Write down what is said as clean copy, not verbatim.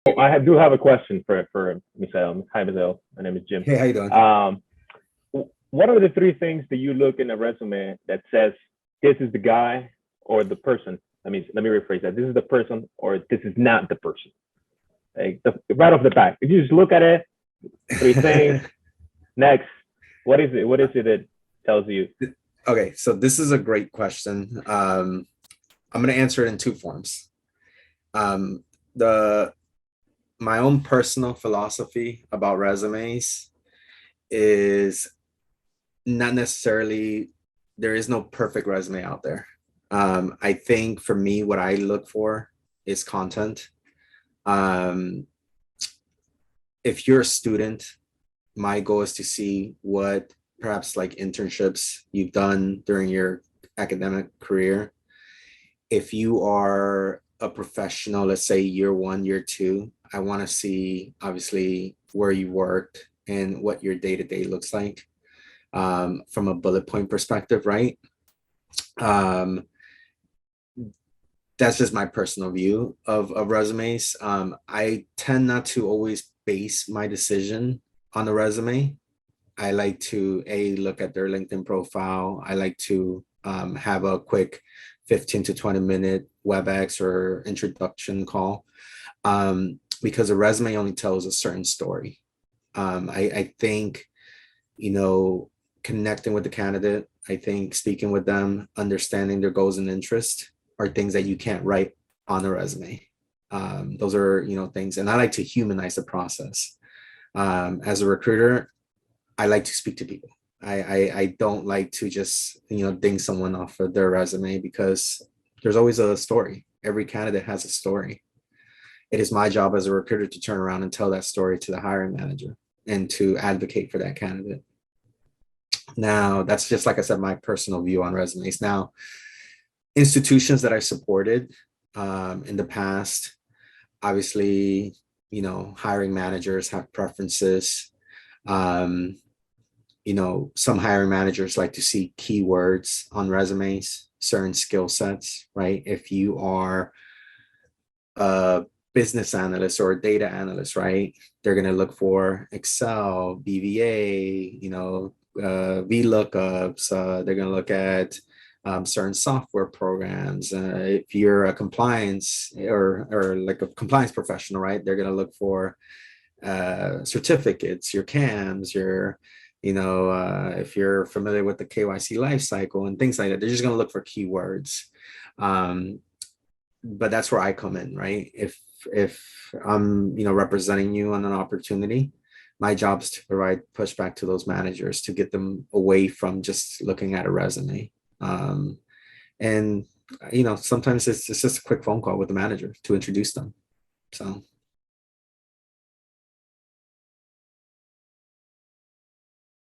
do have a question for Misael. Hi, Misael. My name is Jim. Hey, how you doing? What are the three things that you look in a resume that says this is the guy or the person? Let me rephrase that. This is the person or this is not the person. Like right off the bat, if you just look at it, three things. Next, what is it? What is it that tells you? Okay, so this is a great question. I'm going to answer it in two forms. The My own personal philosophy about resumes is not necessarily, there is no perfect resume out there. I think for me, what I look for is content. Um, if you're a student, my goal is to see what perhaps like internships you've done during your academic career. If you are a professional, let's say year one, year two, I want to see obviously where you worked and what your day-to-day looks like, from a bullet point perspective, right? Um, that's just my personal view of resumes. I tend not to always base my decision on the resume. I like to look at their LinkedIn profile. I like to have a quick 15 to 20-minute WebEx or introduction call, because a resume only tells a certain story. I think, connecting with the candidate, I think speaking with them, understanding their goals and interests are things that you can't write on a resume. Those are, things, and I like to humanize the process. As a recruiter, I like to speak to people. I don't like to just, ding someone off of their resume because there's always a story. Every candidate has a story. It is my job as a recruiter to turn around and tell that story to the hiring manager and to advocate for that candidate. Now, that's just, like I said, my personal view on resumes. Now, institutions that I supported in the past, obviously, hiring managers have preferences. Some hiring managers like to see keywords on resumes, certain skill sets, right? If you are a business analyst or a data analyst, right, they're going to look for Excel, VBA, VLOOKUPs. They're going to look at certain software programs. If you're a compliance or like a compliance professional, right, they're going to look for certificates, your CAMs, if you're familiar with the KYC lifecycle and things like that. They're just going to look for keywords. But that's where I come in, right? If I'm, representing you on an opportunity, my job is to provide pushback to those managers to get them away from just looking at a resume. And sometimes it's just a quick phone call with the manager to introduce them. So